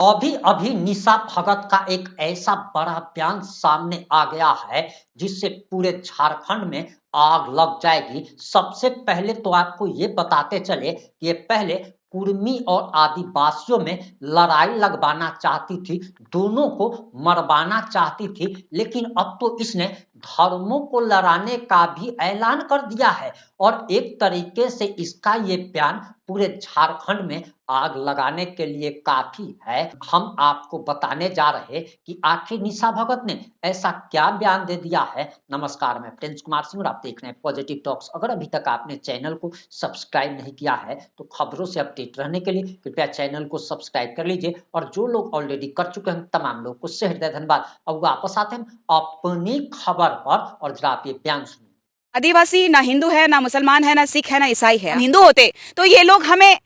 अभी अभी निशा भगत का एक ऐसा बड़ा बयान सामने आ गया है जिससे पूरे झारखंड में आग लग जाएगी। सबसे पहले तो आपको ये बताते चले कि ये पहले कुर्मी और आदिवासियों में लड़ाई लगवाना चाहती थी, दोनों को मरवाना चाहती थी, लेकिन अब तो इसने धर्मों को लड़ाने का भी ऐलान कर दिया है और एक तरीके से इसका ये बयान पूरे झारखंड में आग लगाने के लिए काफी है। हम आपको बताने जा रहे कि आखिर निशा भगत ने ऐसा क्या बयान दे दिया है। नमस्कार, मैं प्रिंस कुमार सिंह और आप देख रहे हैं पॉजिटिव टॉक्स। अगर अभी तक आपने चैनल को सब्सक्राइब नहीं किया है तो खबरों से अपडेट रहने के लिए कृपया चैनल को सब्सक्राइब कर लीजिए और जो लोग ऑलरेडी कर चुके हैं तमाम लोग को से हृदय धन्यवाद। अब वापस आते हैं अपनी खबर पर और जरा आप ये बयान सुनिए। आदिवासी ना हिंदू है, ना मुसलमान है, ना सिख है, ना ईसाई है। हिंदू होते तो ये लोग हमें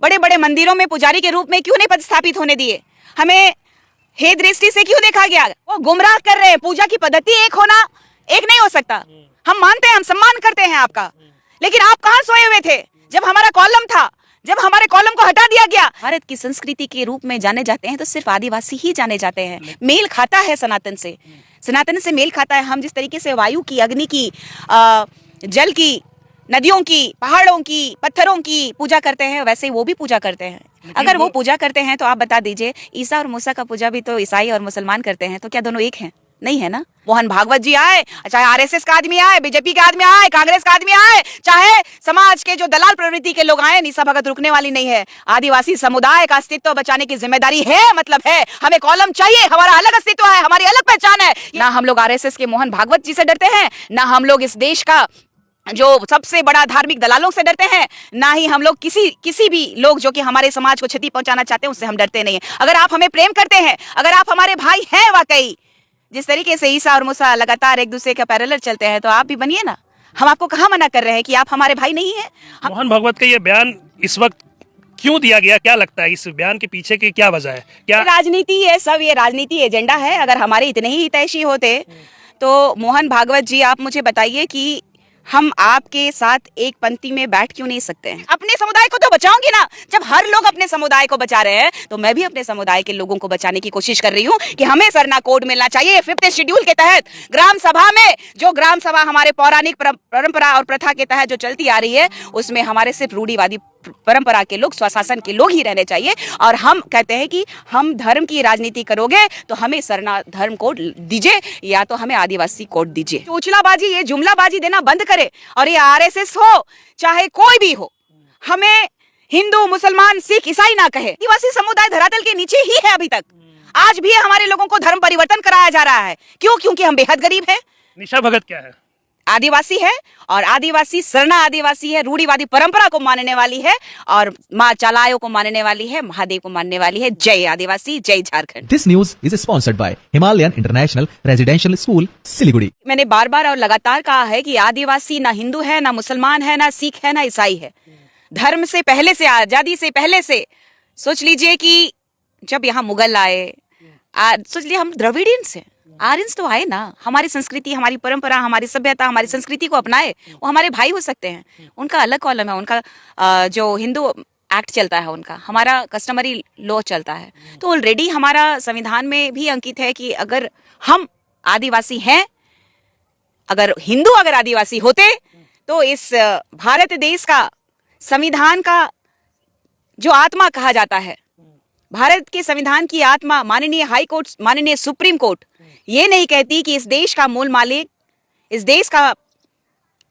बड़े बड़े मंदिरों में पुजारी के रूप में क्यों नहीं पदस्थापित होने दिए? हमें हे दृष्टि से क्यों देखा गया? वो गुमराह कर रहे हैं। पूजा की पद्धति एक होना एक नहीं हो सकता। हम मानते हैं, हम सम्मान करते हैं आपका, लेकिन आप कहाँ सोए हुए थे जब हमारा कॉलम था, जब हमारे कॉलम को हटा दिया गया? भारत की संस्कृति के रूप में जाने जाते हैं तो सिर्फ आदिवासी ही जाने जाते हैं। मेल खाता है सनातन से, सनातन से मेल खाता है। हम जिस तरीके से वायु की, अग्नि की, जल की, नदियों की, पहाड़ों की, पत्थरों की पूजा करते हैं, वैसे वो भी पूजा करते हैं। अगर वो पूजा करते हैं तो आप बता दीजिए, ईसा और मूसा का पूजा भी तो ईसाई और मुसलमान करते हैं, तो क्या दोनों एक हैं? नहीं है ना। मोहन भागवत जी आए, चाहे आरएसएस का आदमी आए, बीजेपी का आदमी आए, कांग्रेस का आदमी आए, चाहे समाज के जो दलाल प्रवृत्ति के लोग आए, निशा भगत रुकने वाली नहीं है। आदिवासी समुदाय का अस्तित्व बचाने की जिम्मेदारी है, मतलब है। हमें कॉलम चाहिए, हमारा अलग अस्तित्व है, हमारी अलग पहचान है। ना हम लोग आरएसएस के मोहन भागवत जी से डरते हैं, ना हम लोग इस देश का जो सबसे बड़ा धार्मिक दलालों से डरते हैं, ना ही हम लोग किसी भी लोग जो कि हमारे समाज को क्षति पहुंचाना चाहते हैं उससे हम डरते नहीं हैं। अगर आप हमें प्रेम करते हैं, अगर आप हमारे भाई हैं वाकई, जिस तरीके से ईसा और मूसा लगातार एक दूसरे के पैरेलल चलते हैं, तो आप भी बनिए ना। हम आपको कहाँ मना कर रहे हैं कि आप हमारे भाई नहीं हैं? मोहन भागवत का ये बयान इस वक्त क्यों दिया गया, क्या लगता है इस बयान के पीछे की क्या वजह है? क्या राजनीति है सब, ये राजनीति एजेंडा है। अगर हमारे इतने ही हितैषी होते तो मोहन भागवत जी, आप मुझे बताइए कि हम आपके साथ एक पंक्ति में बैठ क्यों नहीं सकते हैं? अपने समुदाय को तो बचाऊंगी ना। जब हर लोग अपने समुदाय को बचा रहे हैं तो मैं भी अपने समुदाय के लोगों को बचाने की कोशिश कर रही हूँ कि हमें सरना कोड मिलना चाहिए। 5th शेड्यूल के तहत ग्राम सभा में, जो ग्राम सभा हमारे पौराणिक परंपरा और प्रथा के तहत जो चलती आ रही है, उसमें हमारे सिर्फ रूढ़िवादी परंपरा के लोग, स्वशासन के लोग ही रहने चाहिए। और हम कहते हैं कि हम धर्म की राजनीति करोगे तो हमें सरना धर्म कोड दीजिए या तो हमें आदिवासी कोड दीजिए। चोचलाबाजी, ये जुमलाबाजी देना बंद करे। और ये आरएसएस हो चाहे कोई भी हो, हमें हिंदू, मुसलमान, सिख, ईसाई ना कहे। आदिवासी समुदाय धरातल के नीचे ही है अभी तक। आज भी हमारे लोगों को धर्म परिवर्तन कराया जा रहा है। क्यों? क्योंकि हम बेहद गरीब हैं। निशा भगत क्या है? आदिवासी है, और आदिवासी सरना आदिवासी है, रूढ़िवादी परंपरा को मानने वाली है, और माँ चालायों को मानने वाली है, महादेव को मानने वाली है। जय आदिवासी, जय Jharkhand. This news is sponsored by Himalayan international residential school, Siliguri. मैंने बार बार और लगातार कहा है कि आदिवासी ना हिंदू है, ना मुसलमान है, ना सिख है, ना ईसाई है। धर्म से पहले से, आजादी से पहले से, सोच लीजिए कि जब यहाँ मुगल आए, सोच लीजिए हम द्रविडियंस हैं, आर्यंस तो आए ना। हमारी संस्कृति, हमारी परंपरा, हमारी सभ्यता, हमारी संस्कृति को अपनाए, वो हमारे भाई हो सकते हैं। उनका अलग कॉलम है, उनका जो हिंदू एक्ट चलता है, उनका, हमारा कस्टमरी लॉ चलता है। तो ऑलरेडी हमारा संविधान में भी अंकित है कि अगर हम आदिवासी हैं, अगर हिंदू अगर आदिवासी होते तो इस भारत देश का संविधान का जो आत्मा कहा जाता है, भारत के संविधान की आत्मा, माननीय हाई कोर्ट, माननीय सुप्रीम कोर्ट ये नहीं कहती कि इस देश का मूल मालिक, इस देश का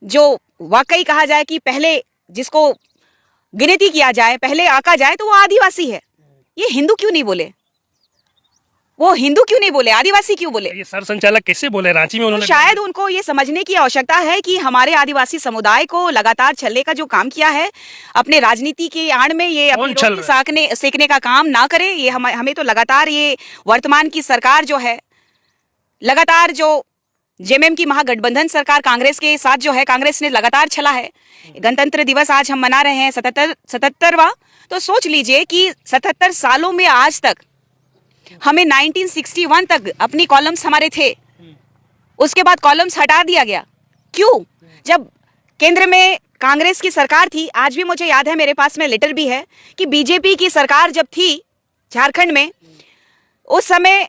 जो वाकई कहा जाए कि पहले जिसको गिनती किया जाए, पहले आका जाए, तो वो आदिवासी है। ये हिंदू क्यों नहीं बोले? वो हिंदू क्यों नहीं बोले? आदिवासी क्यों बोले? ये सर संचालक कैसे बोले? रांची में उन्होंने तो शायद उनको ये समझने की आवश्यकता है कि हमारे आदिवासी समुदाय को लगातार छलने का जो काम किया है अपने राजनीति के आड़ में, ये अपनी रोटी सेकने का काम ना करे। ये हमें तो लगातार, ये वर्तमान की सरकार जो है, लगातार जो जेएमएम की महागठबंधन सरकार कांग्रेस के साथ जो है, कांग्रेस ने लगातार छला है। गणतंत्र दिवस आज हम मना रहे हैं 77वां। तो सोच लीजिए कि 77 सालों में आज तक हमें 1961 तक अपनी कॉलम्स हमारे थे, उसके बाद कॉलम्स हटा दिया गया। क्यों? जब केंद्र में कांग्रेस की सरकार थी, आज भी मुझे याद है, मेरे पास में लेटर भी है, कि बीजेपी की सरकार जब थी झारखंड में, उस समय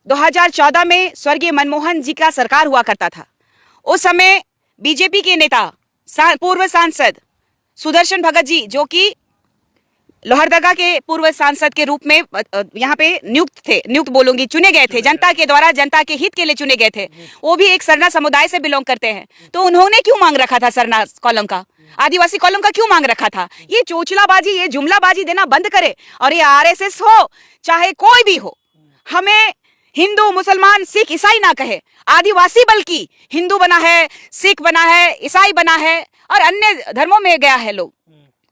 2014 में स्वर्गीय मनमोहन जी का सरकार हुआ करता था। उस समय बीजेपी के नेता पूर्व सांसद सुदर्शन भगत जी, जो कि लोहरदगा के पूर्व सांसद के रूप में यहाँ पे चुने गए थे, जनता के द्वारा, जनता के हित के लिए चुने गए थे। वो भी एक सरना समुदाय से बिलोंग करते हैं। तो उन्होंने क्यों मांग रखा था सरना कॉलम का, आदिवासी कॉलम का क्यों मांग रखा था? ये चोचलाबाजी, ये जुमलाबाजी देना बंद करे। और ये आरएसएस हो चाहे कोई भी हो, हमें हिंदू, मुसलमान, सिख, ईसाई ना कहे, आदिवासी बल्कि हिंदू बना है, सिख बना है, ईसाई बना है और अन्य धर्मों में गया है। लोग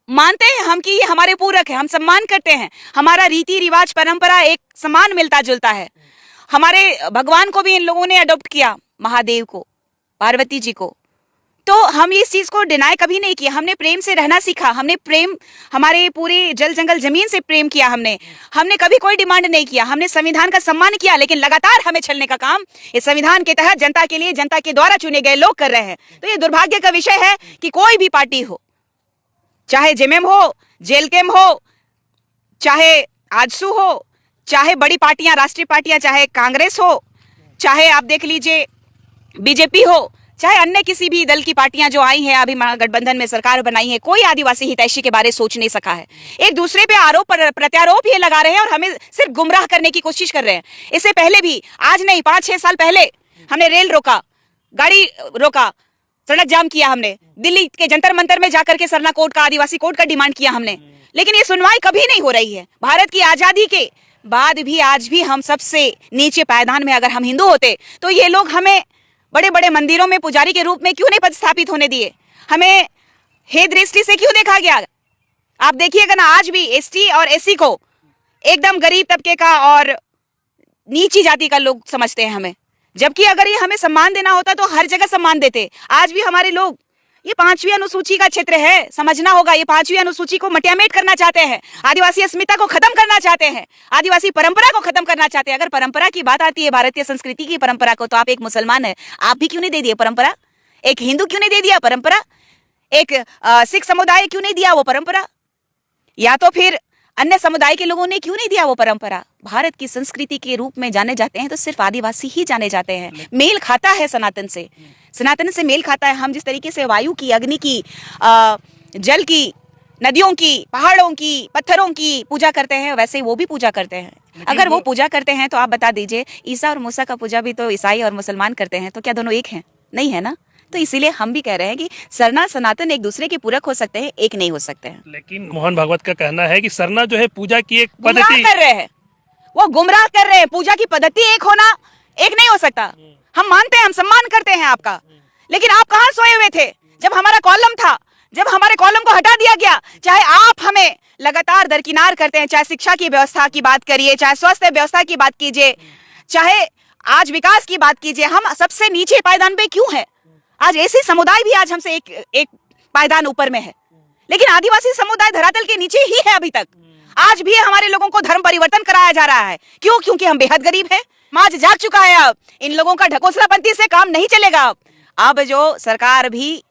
मानते हैं हम कि ये हमारे पूरक है, हम सम्मान करते हैं, हमारा रीति रिवाज परंपरा एक समान मिलता जुलता है। हमारे भगवान को भी इन लोगों ने अडॉप्ट किया, महादेव को, पार्वती जी को। तो हम इस चीज को डिनाई कभी नहीं किया। हमने प्रेम से रहना सीखा, हमने प्रेम, हमारे पूरे जल जंगल जमीन से प्रेम किया। हमने कभी कोई डिमांड नहीं किया, हमने संविधान का सम्मान किया। लेकिन लगातार हमें छलने का काम इस संविधान के तहत जनता के लिए, जनता के द्वारा चुने गए लोग कर रहे हैं। तो ये दुर्भाग्य का विषय है कि कोई भी पार्टी हो, चाहे जेएमएम हो, जेएलकेएम हो, चाहे आजसू हो, चाहे बड़ी पार्टियां, राष्ट्रीय पार्टियां, चाहे कांग्रेस हो, चाहे आप देख लीजिए बीजेपी हो, चाहे अन्य किसी भी दल की पार्टियां जो आई हैं, अभी महागठबंधन में सरकार बनाई है, कोई आदिवासी हितैषी के बारे सोच नहीं सका है। एक दूसरे पे आरोप प्रत्यारोप ये लगा रहे हैं और हमें सिर्फ गुमराह करने की कोशिश कर रहे हैं। इससे पहले भी, आज नहीं 5-6 साल पहले हमने रेल रोका, गाड़ी रोका, सड़क जाम किया हमने, दिल्ली के जंतर मंतर में जाकर के सरना कोड का, आदिवासी कोड का डिमांड किया हमने। लेकिन ये सुनवाई कभी नहीं हो रही है। भारत की आजादी के बाद भी आज भी हम सबसे नीचे पायदान में अगर हम हिंदू होते तो ये लोग हमें बड़े बड़े मंदिरों में पुजारी के रूप में क्यों नहीं पदस्थापित होने दिए? हमें हे दृष्टि से क्यों देखा गया? आप देखिएगा ना, आज भी एसटी और एससी को एकदम गरीब तबके का और नीची जाति का लोग समझते हैं हमें, जबकि अगर ये हमें सम्मान देना होता तो हर जगह सम्मान देते। आज भी हमारे लोग, ये 5वीं अनुसूची का क्षेत्र है, समझना होगा, ये 5वीं अनुसूची को मटियामेट करना चाहते हैं, आदिवासी अस्मिता को खत्म करना चाहते हैं, आदिवासी परंपरा को खत्म करना चाहते हैं। अगर परंपरा की बात आती है, भारतीय संस्कृति की परंपरा को, तो आप एक मुसलमान है, आप भी क्यों नहीं दे दिए परंपरा? एक हिंदू क्यों नहीं दे दिया परंपरा? एक सिख समुदाय क्यों नहीं दिया वो परंपरा? या तो फिर अन्य समुदाय के लोगों ने क्यों नहीं दिया वो परंपरा? भारत की संस्कृति के रूप में जाने जाते हैं तो सिर्फ आदिवासी ही जाने जाते हैं। मेल खाता है सनातन से, सनातन से मेल खाता है। हम जिस तरीके से वायु की, अग्नि की, जल की, नदियों की, पहाड़ों की, पत्थरों की पूजा करते हैं, वैसे वो भी पूजा करते हैं। अगर वो पूजा करते हैं तो आप बता दीजिए, ईसा और मूसा का पूजा भी तो ईसाई और मुसलमान करते हैं, तो क्या दोनों एक हैं? नहीं है ना। तो इसीलिए हम भी कह रहे हैं कि सरना सनातन एक दूसरे के पूरक हो सकते हैं, एक नहीं हो सकते हैं। लेकिन मोहन भागवत का कहना है कि सरना जो है पूजा की एक गुमराह पद्धति कर रहे हैं, वो गुमराह कर रहे हैं। पूजा की पद्धति एक होना एक नहीं हो सकता। हम मानते हैं, हम सम्मान करते हैं आपका, लेकिन आप कहाँ सोए हुए थे जब हमारा कॉलम था, जब हमारे कॉलम को हटा दिया गया? चाहे आप हमें लगातार दरकिनार करते हैं, चाहे शिक्षा की व्यवस्था की बात करिए, चाहे स्वास्थ्य व्यवस्था की बात कीजिए, चाहे आज विकास की बात कीजिए, हम सबसे नीचे पायदान पे क्यों है? आज ऐसे समुदाय भी आज हमसे एक पायदान ऊपर में है, लेकिन आदिवासी समुदाय धरातल के नीचे ही है अभी तक। आज भी हमारे लोगों को धर्म परिवर्तन कराया जा रहा है। क्यों? क्योंकि हम बेहद गरीब हैं। समाज जाग चुका है। अब इन लोगों का ढकोसलापंथी से काम नहीं चलेगा। अब जो सरकार भी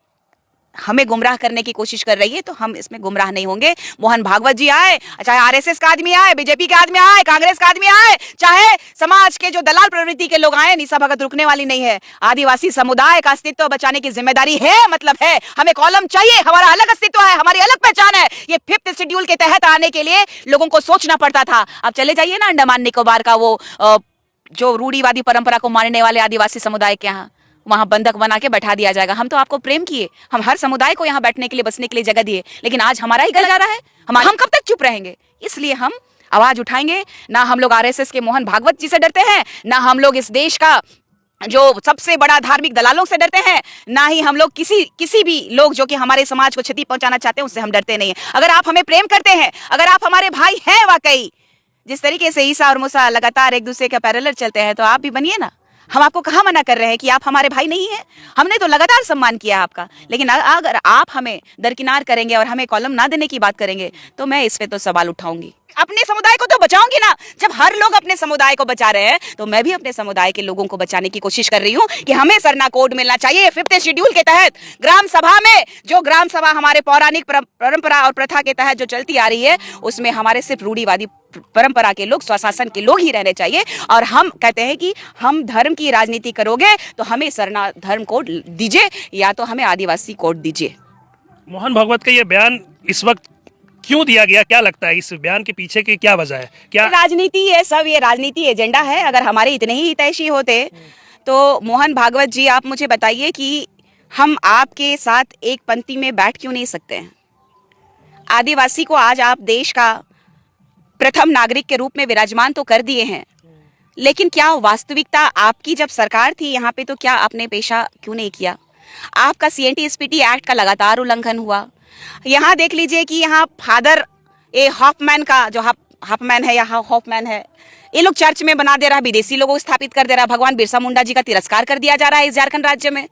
हमें गुमराह करने की कोशिश कर रही है, तो हम इसमें गुमराह नहीं होंगे। मोहन भागवत जी आए, चाहे आरएसएस का आदमी आए, बीजेपी का आदमी आए, कांग्रेस का आदमी आए, चाहे समाज के जो दलाल प्रवृत्ति के लोग आए, निशा भगत रुकने वाली नहीं है। आदिवासी समुदाय का अस्तित्व बचाने की जिम्मेदारी है, मतलब है। हमें कॉलम चाहिए, हमारा अलग अस्तित्व है, हमारी अलग पहचान है। ये 5th शेड्यूल के तहत आने के लिए लोगों को सोचना पड़ता था। अब चले जाइए ना अंडमान निकोबार का वो जो रूढ़िवादी परंपरा को मानने वाले आदिवासी समुदाय के यहाँ, वहां बंधक बना के बैठा दिया जाएगा। हम तो आपको प्रेम किए, हम हर समुदाय को यहाँ बैठने के लिए, बसने के लिए जगह दिए, लेकिन आज हमारा ही गला जा रहा है। हम कब तक चुप रहेंगे? इसलिए हम आवाज उठाएंगे। ना हम लोग आरएसएस के मोहन भागवत जी से डरते हैं, ना हम लोग इस देश का जो सबसे बड़ा धार्मिक दलालों से डरते हैं, ना ही हम लोग किसी भी लोग जो कि हमारे समाज को क्षति पहुंचाना चाहते हैं उससे हम डरते नहीं है। अगर आप हमें प्रेम करते हैं, अगर आप हमारे भाई हैं वाकई, जिस तरीके से ईसा और मूसा लगातार एक दूसरे के पैरेलल चलते हैं, तो आप भी बनिए ना। हम आपको कहाँ मना कर रहे हैं कि आप हमारे भाई नहीं हैं? हमने तो लगातार सम्मान किया आपका। लेकिन अगर आप हमें दरकिनार करेंगे और हमें कॉलम ना देने की बात करेंगे, तो मैं इस पे तो सवाल उठाऊंगी। अपने समुदाय को तो बचाऊंगी ना। जब हर लोग अपने समुदाय को बचा रहे हैं, तो मैं भी अपने समुदाय के लोगों को बचाने की कोशिश कर रही हूँ कि हमें सरना कोड मिलना चाहिए। 5th शेड्यूल के तहत ग्राम सभा में, जो ग्राम सभा हमारे पौराणिक परंपरा और प्रथा के तहत जो चलती आ रही है, उसमें हमारे सिर्फ रूढ़िवादी परंपरा के लोग, स्वशासन के लोग ही रहने चाहिए। और हम कहते हैं कि हम धर्म की राजनीति करोगे तो हमें सरना धर्म कोड दीजिए या तो हमें आदिवासी कोड दीजिए। मोहन भागवत का ये बयान इस वक्त क्यों दिया गया, क्या लगता है इस बयान के पीछे की क्या वजह है? क्या राजनीति है सब, ये राजनीति एजेंडा है। अगर हमारे इतने ही हितैषी होते तो मोहन भागवत जी आप मुझे बताइए कि हम आपके साथ एक पंक्ति में बैठ क्यों नहीं सकते हैं? आदिवासी को आज आप देश का प्रथम नागरिक के रूप में विराजमान तो कर दिए हैं, लेकिन क्या वास्तविकता आपकी जब सरकार थी यहाँ पे तो क्या आपने पेशा क्यों नहीं किया? आपका CNT-SPT एक्ट का लगातार उल्लंघन हुआ। यहाँ देख लीजिए कि यहाँ फादर हॉफमैन का जो हॉफमैन है या हॉफमैन है, ये लोग चर्च में बना दे रहा है, विदेशी लोगों को स्थापित कर दे रहा है। भगवान बिरसा मुंडा जी का तिरस्कार कर दिया जा रहा है इस झारखंड राज्य में।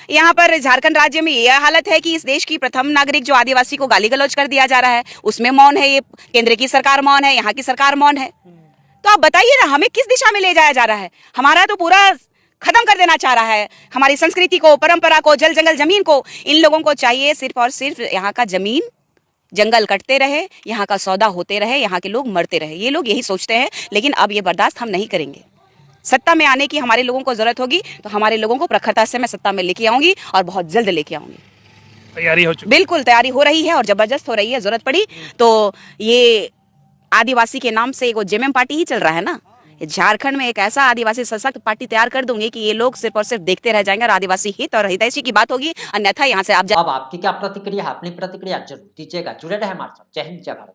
यहाँ पर झारखंड राज्य में यह हालत है कि इस देश की प्रथम नागरिक जो आदिवासी को गाली गलौज कर दिया जा रहा है, उसमें मौन है। ये केंद्र की सरकार मौन है, यहाँ की सरकार मौन है। तो आप बताइए ना, हमें किस दिशा में ले जाया जा रहा है? हमारा तो पूरा खत्म कर देना चाह रहा है हमारी संस्कृति को, परंपरा को, जल जंगल जमीन को। इन लोगों को चाहिए सिर्फ और सिर्फ यहाँ का जमीन, जंगल कटते रहे, यहाँ का सौदा होते रहे, यहाँ के लोग मरते रहे। ये लोग यही सोचते हैं, लेकिन अब ये बर्दाश्त हम नहीं करेंगे। सत्ता में आने की हमारे लोगों को जरूरत होगी तो हमारे लोगों को प्रखरता से मैं सत्ता में लेके आऊंगी और बहुत जल्द लेके आऊंगी। तैयारी हो चुकी? बिल्कुल तैयारी हो रही है और जबरदस्त हो रही है। जरूरत पड़ी तो ये आदिवासी के नाम से एक जेएमएम पार्टी ही चल रहा है ना, झारखंड में एक ऐसा आदिवासी सशक्त पार्टी तैयार कर दूंगी कि ये लोग सिर्फ और सिर्फ देखते रह जाएंगे और आदिवासी हित और हितैषी की बात होगी। अन्यथा यहाँ से आप अब आपकी क्या प्रतिक्रिया है? अपनी प्रतिक्रिया जरूर दीजिएगा। जुड़े रहे हमारे साथ। जय हिंद, जय भारत।